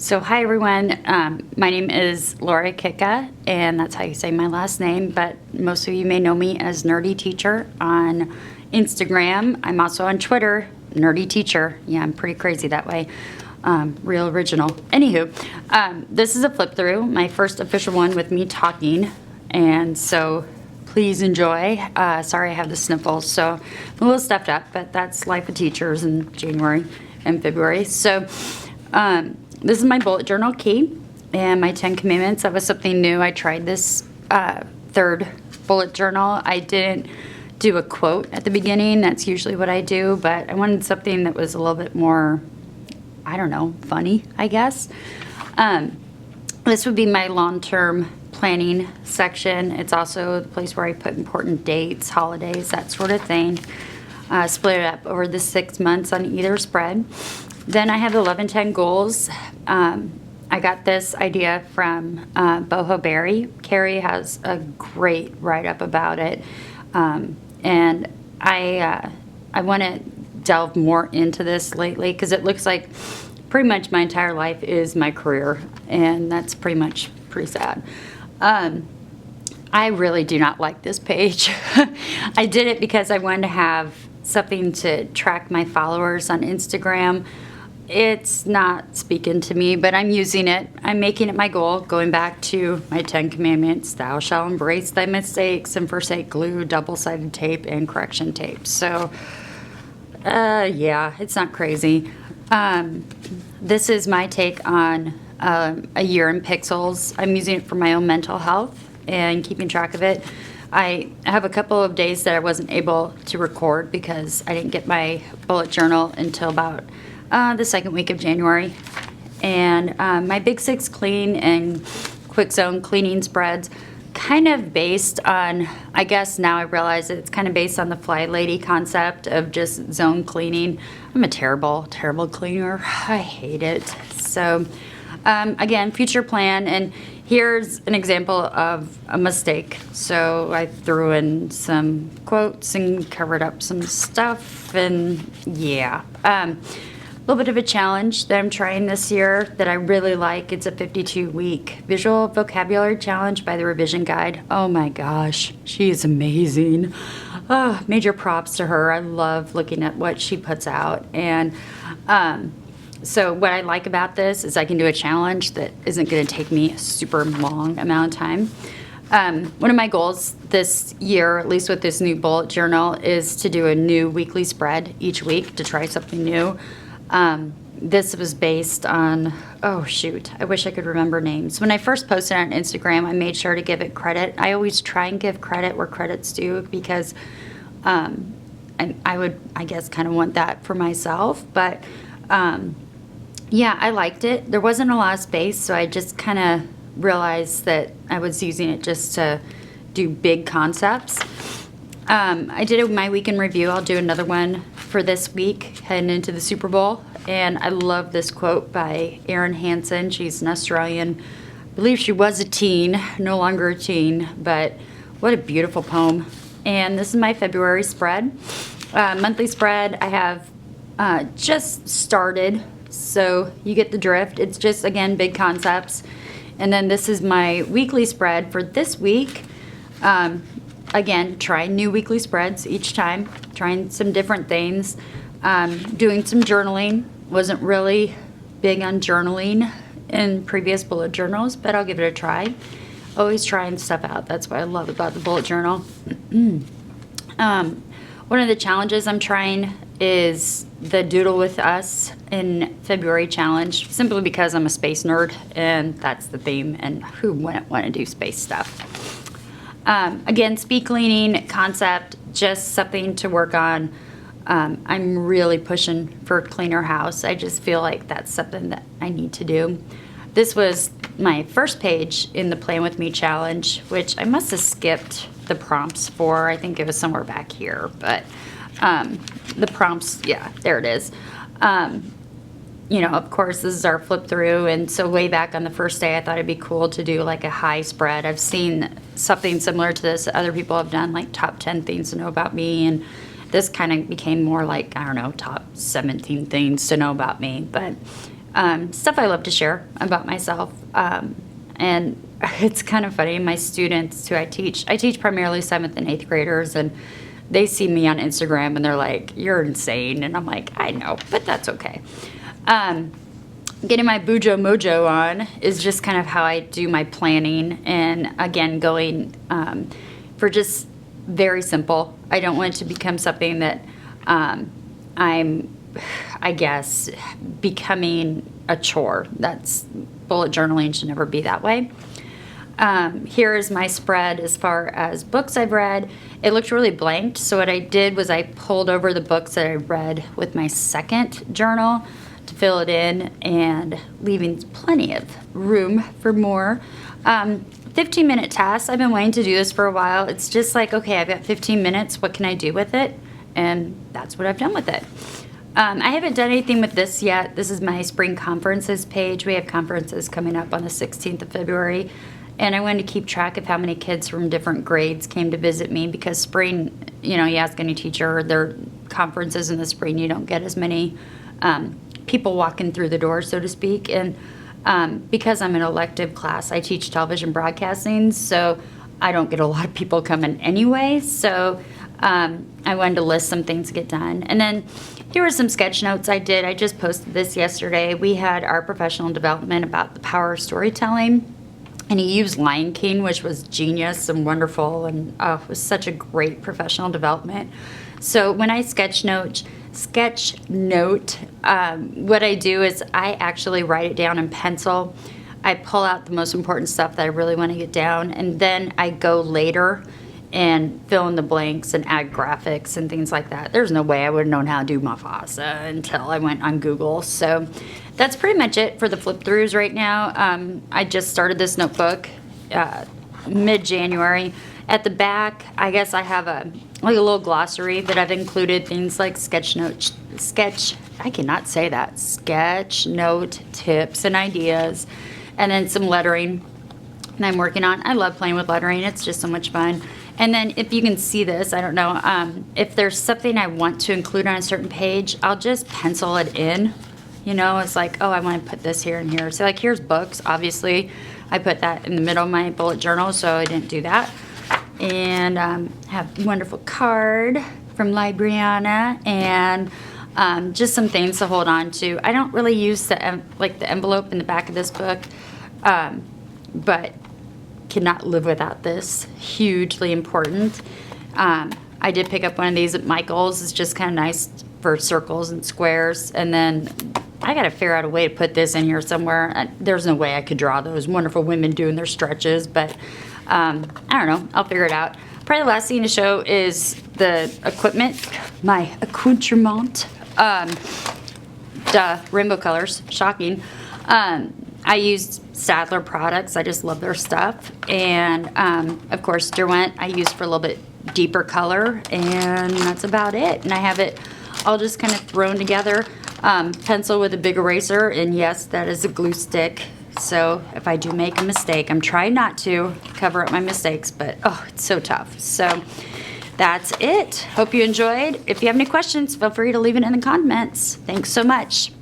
So hi everyone, my name is Laura Kika, and that's how you say my last name, but most of you may know me as Nerdy Teacher on Instagram. I'm also on Twitter, Nerdy Teacher. Yeah, I'm pretty crazy that way. Real original. Anywho, this is a flip through, my first official one with me talking, and so please enjoy. Sorry I have the sniffles, so I'm a little stuffed up, but that's life of teachers in January and February. So this is my bullet journal key and my 10 commandments. That was something new. I tried this third bullet journal. I didn't do a quote at the beginning. That's usually what I do, but I wanted something that was a little bit more, I don't know, funny, I guess. This would be my long-term planning section. It's also the place where I put important dates, holidays, that sort of thing. Split it up over the 6 months on either spread. Then I have 11-10 goals. I got this idea from Boho Berry. Carrie has a great write-up about it. And I want to delve more into this lately because it looks like pretty much my entire life is my career, and that's pretty sad. I really do not like this page. I did it because I wanted to have something to track my followers on Instagram. It's not speaking to me, but I'm using it. I'm making it my goal, going back to my 10 commandments. Thou shalt embrace thy mistakes and forsake glue, double-sided tape, and correction tape. So, yeah, it's not crazy. This is my take on a year in pixels. I'm using it for my own mental health and keeping track of it. I have a couple of days that I wasn't able to record because I didn't get my bullet journal until about the second week of January. And my Big Six Clean and Quick Zone cleaning spreads, kind of based on, I guess now I realize it's kind of based on the Fly Lady concept of just zone cleaning. I'm a terrible cleaner. I hate it. So again, future plan, and here's an example of a mistake. So I threw in some quotes and covered up some stuff, and yeah. A little bit of a challenge that I'm trying this year that I really like. It's a 52-week visual vocabulary challenge by the Revision Guide. Oh my gosh, she is amazing. Major props to her. I love looking at what she puts out. And so what I like about this is I can do a challenge that isn't going to take me a super long amount of time. One of my goals this year, at least with this new bullet journal, is to do a new weekly spread each week to try something new. This was based on, oh shoot, I wish I could remember names. When I first posted on Instagram, I made sure to give it credit. I always try and give credit where credit's due because and I would, I guess, kind of want that for myself. But yeah, I liked it. There wasn't a lot of space, so I just kind of realized that I was using it just to do big concepts. I did my week in review. I'll do another one for this week, heading into the Super Bowl. And I love this quote by Erin Hansen. She's an Australian. I believe she was a teen, no longer a teen, but what a beautiful poem. And this is my February spread. Monthly spread, I have just started, so you get the drift. It's just, again, big concepts. And then this is my weekly spread for this week. Again, trying new weekly spreads each time, trying some different things, doing some journaling. Wasn't really big on journaling in previous bullet journals, but I'll give it a try. Always trying stuff out. That's what I love about the bullet journal. One of the challenges I'm trying is the Doodle with Us in February challenge, simply because I'm a space nerd and that's the theme, and who wouldn't want to do space stuff? Again, speed cleaning concept, just something to work on. I'm really pushing for a cleaner house. I just feel like that's something that I need to do. This was my first page in the Plan With Me challenge, which I must have skipped the prompts for. I think it was somewhere back here, but the prompts, yeah, there it is. You know, of course, this is our flip through, and so way back on the first day, I thought it'd be cool to do like a high spread. I've seen something similar to this that other people have done, like top 10 things to know about me, and this kind of became more like, I don't know, top 17 things to know about me. But stuff I love to share about myself. And it's kind of funny, my students who I teach primarily 7th and 8th graders, and they see me on Instagram and they're like, "You're insane." And I'm like, "I know, but that's okay." Getting my Bujo Mojo on is just kind of how I do my planning. And again, going for just very simple. I don't want it to become something that I guess, becoming a chore. Bullet journaling should never be that way. Here is my spread as far as books I've read. It looked really blanked, so what I did was I pulled over the books that I read with my second journal to fill it in, and leaving plenty of room for more. 15-minute tasks. I've been wanting to do this for a while. It's just like, okay, I've got 15 minutes. What can I do with it? And that's what I've done with it. I haven't done anything with this yet. This is my spring conferences page. We have conferences coming up on the 16th of February. And I wanted to keep track of how many kids from different grades came to visit me, because spring, you ask any teacher, their conferences in the spring, you don't get as many people walking through the door, so to speak. And because I'm an elective class, I teach television broadcasting, so I don't get a lot of people coming anyway. So I wanted to list some things to get done. And then here were some sketch notes I did. I just posted this yesterday. We had our professional development about the power of storytelling, and he used Lion King, which was genius and wonderful, and it was such a great professional development. So when I sketch note, what I do is I actually write it down in pencil. I pull out the most important stuff that I really want to get down, and then I go later and fill in the blanks and add graphics and things like that. There's no way I would have known how to do Mufasa until I went on Google. So that's pretty much it for the flip throughs right now. I just started this notebook mid-January. At the back, I guess I have a little glossary that I've included things like sketch note tips and ideas, and then some lettering that I'm working on. I love playing with lettering. It's just so much fun. And then if you can see this, I don't know, if there's something I want to include on a certain page, I'll just pencil it in. It's like, oh, I want to put this here and here. So like, here's books. Obviously, I put that in the middle of my bullet journal, so I didn't do that. And have a wonderful card from Libriana, and just some things to hold on to. I don't really use the envelope in the back of this book, but cannot live without this. Hugely important. I did pick up one of these at Michael's. It's just kind of nice for circles and squares. And then I got to figure out a way to put this in here somewhere. There's no way I could draw those wonderful women doing their stretches, but I don't know. I'll figure it out. Probably the last thing to show is the equipment, my accoutrement. Rainbow colors, shocking. I used Sadler products. I just love their stuff. And, of course, Derwent I use for a little bit deeper color, and that's about it. And I have it all just kind of thrown together. Pencil with a big eraser, and yes, that is a glue stick. So if I do make a mistake, I'm trying not to cover up my mistakes, but oh, it's so tough. So that's it. Hope you enjoyed. If you have any questions, feel free to leave it in the comments. Thanks so much.